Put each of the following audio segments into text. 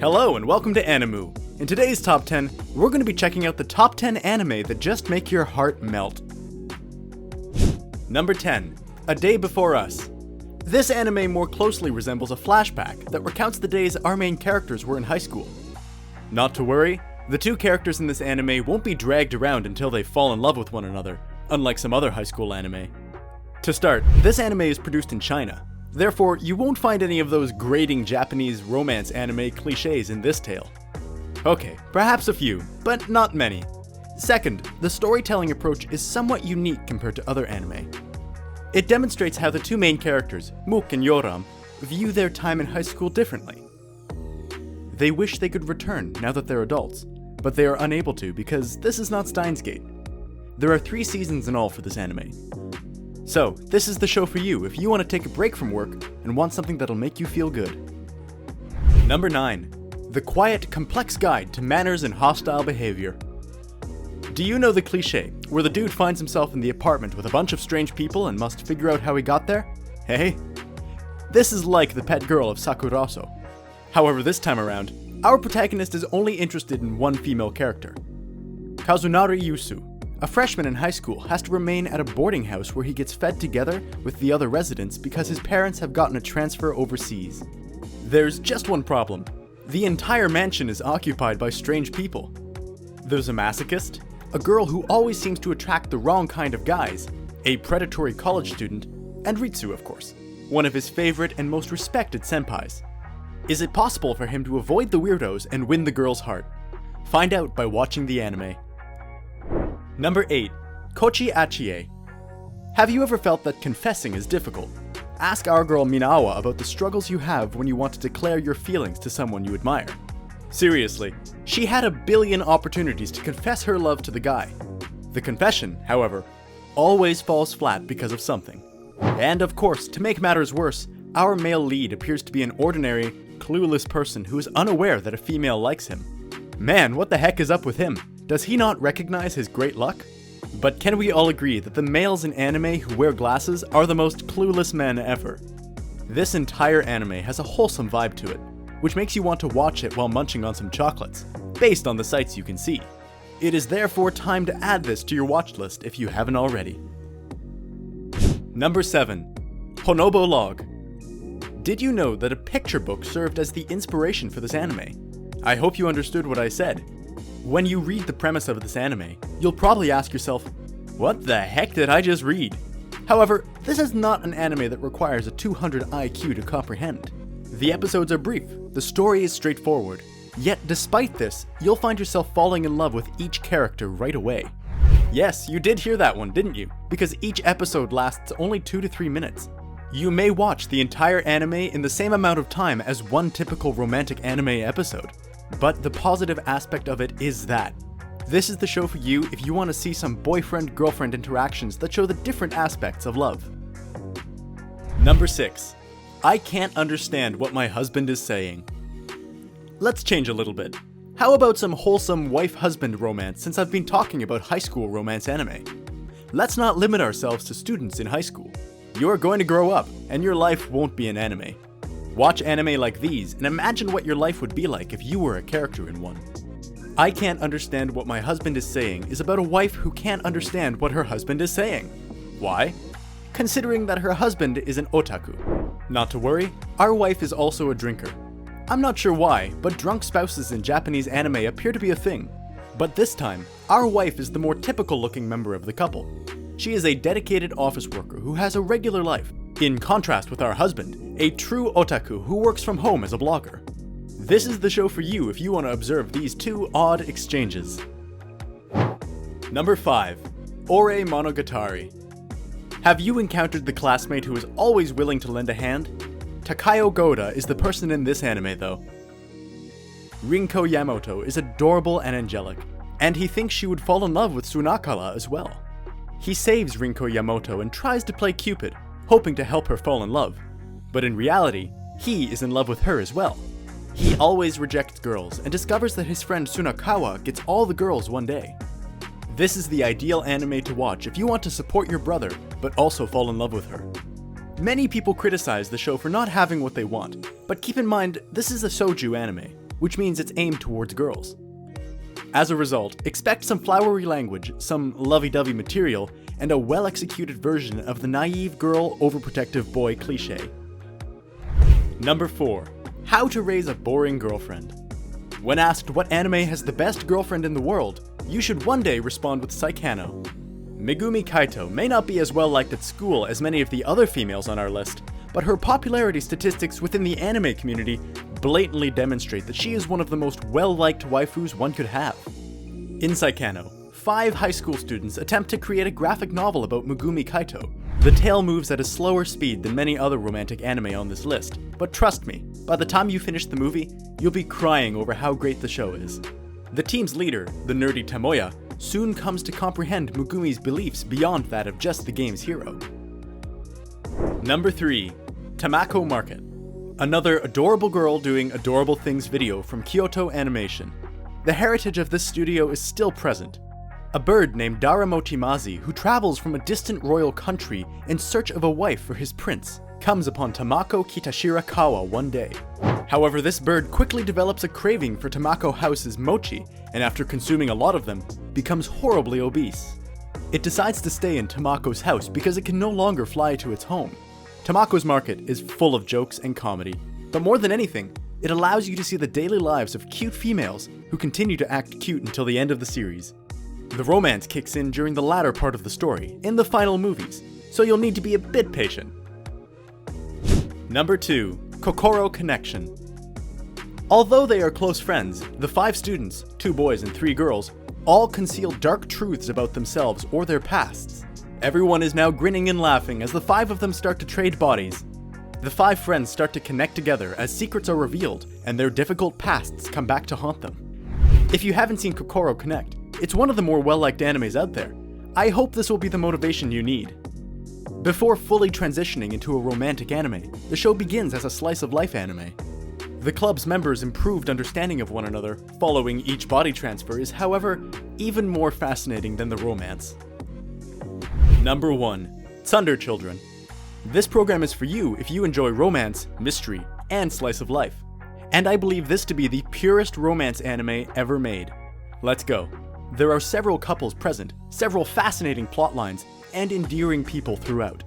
Hello and welcome to Animu. In today's top 10, we're going to be checking out the top 10 anime that just make your heart melt. Number 10. A Day Before Us. This anime more closely resembles a flashback that recounts the days our main characters were in high school. Not to worry, the two characters in this anime won't be dragged around until they fall in love with one another, unlike some other high school anime. To start, this anime is produced in China. Therefore, you won't find any of those grating Japanese romance anime cliches in this tale. Okay, perhaps a few, but not many. Second, the storytelling approach is somewhat unique compared to other anime. It demonstrates how the two main characters, Mook and Yoram, view their time in high school differently. They wish they could return now that they're adults, but they are unable to because this is not Steins Gate. There are 3 seasons in all for this anime. So, this is the show for you if you want to take a break from work and want something that'll make you feel good. Number 9. The Quiet, Complex Guide to Manners and Hostile Behavior. Do you know the cliche, where the dude finds himself in the apartment with a bunch of strange people and must figure out how he got there? Hey? This is like the pet girl of Sakuraso. However, this time around, our protagonist is only interested in one female character. Kazunari Yusu, a freshman in high school, has to remain at a boarding house where he gets fed together with the other residents because his parents have gotten a transfer overseas. There's just one problem. The entire mansion is occupied by strange people. There's a masochist, a girl who always seems to attract the wrong kind of guys, a predatory college student, and Ritsu, of course, one of his favorite and most respected senpais. Is it possible for him to avoid the weirdos and win the girl's heart? Find out by watching the anime. Number 8. Kochi Achi. Have you ever felt that confessing is difficult? Ask our girl Minawa about the struggles you have when you want to declare your feelings to someone you admire. Seriously, she had a billion opportunities to confess her love to the guy. The confession, however, always falls flat because of something. And of course, to make matters worse, our male lead appears to be an ordinary, clueless person who is unaware that a female likes him. Man, what the heck is up with him? Does he not recognize his great luck? But can we all agree that the males in anime who wear glasses are the most clueless men ever? This entire anime has a wholesome vibe to it, which makes you want to watch it while munching on some chocolates, based on the sights you can see. It is therefore time to add this to your watch list if you haven't already. Number 7. Ponobo Log. Did you know that a picture book served as the inspiration for this anime? I hope you understood what I said. When you read the premise of this anime, you'll probably ask yourself, what the heck did I just read? However, this is not an anime that requires a 200 IQ to comprehend. The episodes are brief, the story is straightforward, yet despite this, you'll find yourself falling in love with each character right away. Yes, you did hear that one, didn't you? Because each episode lasts only 2 to 3 minutes. You may watch the entire anime in the same amount of time as one typical romantic anime episode. But the positive aspect of it is that this is the show for you if you want to see some boyfriend-girlfriend interactions that show the different aspects of love. Number 6. I can't understand what my husband is saying. Let's change a little bit. How about some wholesome wife-husband romance since I've been talking about high school romance anime? Let's not limit ourselves to students in high school. You are going to grow up, and your life won't be an anime. Watch anime like these and imagine what your life would be like if you were a character in one. I Can't Understand What My Husband Is Saying is about a wife who can't understand what her husband is saying. Why? Considering that her husband is an otaku. Not to worry, our wife is also a drinker. I'm not sure why, but drunk spouses in Japanese anime appear to be a thing. But this time, our wife is the more typical looking member of the couple. She is a dedicated office worker who has a regular life, in contrast with our husband, a true otaku who works from home as a blogger. This is the show for you if you want to observe these two odd exchanges. Number 5. Ore Monogatari. Have you encountered the classmate who is always willing to lend a hand? Takayo Goda is the person in this anime though. Rinko Yamato is adorable and angelic, and he thinks she would fall in love with Tsunakala as well. He saves Rinko Yamato and tries to play Cupid, hoping to help her fall in love. But in reality, he is in love with her as well. He always rejects girls and discovers that his friend Tsunakawa gets all the girls one day. This is the ideal anime to watch if you want to support your brother, but also fall in love with her. Many people criticize the show for not having what they want, but keep in mind, this is a shoujo anime. which means it's aimed towards girls. As a result, expect some flowery language, some lovey-dovey material, and a well-executed version of the naive girl, overprotective boy cliché. Number 4. How to raise a boring girlfriend. When asked what anime has the best girlfriend in the world, you should one day respond with Saikano. Megumi Kaito may not be as well liked at school as many of the other females on our list, but her popularity statistics within the anime community blatantly demonstrate that she is one of the most well-liked waifus one could have. In Saikano, 5 high school students attempt to create a graphic novel about Megumi Kaito. The tale moves at a slower speed than many other romantic anime on this list, but trust me, by the time you finish the movie, you'll be crying over how great the show is. The team's leader, the nerdy Tomoya, soon comes to comprehend Megumi's beliefs beyond that of just the game's hero. Number 3. Tamako Market. Another adorable girl doing adorable things video from Kyoto Animation. The heritage of this studio is still present. A bird named Daramochimazi, who travels from a distant royal country in search of a wife for his prince, comes upon Tamako Kitashirakawa one day. However, this bird quickly develops a craving for Tamako House's mochi, and after consuming a lot of them, becomes horribly obese. It decides to stay in Tamako's house because it can no longer fly to its home. Tamako's Market is full of jokes and comedy, but more than anything, it allows you to see the daily lives of cute females who continue to act cute until the end of the series. The romance kicks in during the latter part of the story, in the final movies, so you'll need to be a bit patient. Number 2. Kokoro Connection. Although they are close friends, the 5 students, 2 boys and 3 girls, all conceal dark truths about themselves or their pasts. Everyone is now grinning and laughing as the 5 of them start to trade bodies. The 5 friends start to connect together as secrets are revealed and their difficult pasts come back to haunt them. If you haven't seen Kokoro Connect, it's one of the more well-liked animes out there. I hope this will be the motivation you need. Before fully transitioning into a romantic anime, the show begins as a slice-of-life anime. The club's members' improved understanding of one another following each body transfer is, however, even more fascinating than the romance. Number 1. Tsuredure Children. This program is for you if you enjoy romance, mystery, and slice of life. And I believe this to be the purest romance anime ever made. Let's go. There are several couples present, several fascinating plotlines, and endearing people throughout.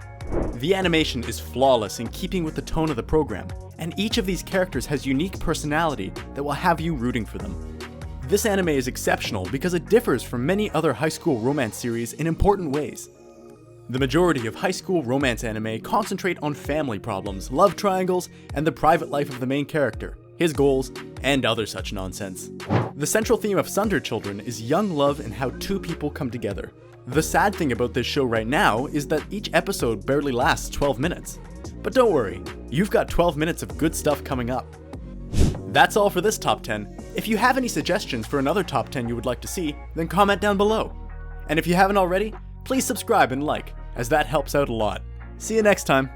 The animation is flawless in keeping with the tone of the program, and each of these characters has unique personality that will have you rooting for them. This anime is exceptional because it differs from many other high school romance series in important ways. The majority of high school romance anime concentrate on family problems, love triangles, and the private life of the main character, his goals, and other such nonsense. The central theme of Tsuredure Children is young love and how 2 people come together. The sad thing about this show right now is that each episode barely lasts 12 minutes. But don't worry, you've got 12 minutes of good stuff coming up. That's all for this top 10. If you have any suggestions for another top 10 you would like to see, then comment down below. And if you haven't already, please subscribe and like, as that helps out a lot. See you next time.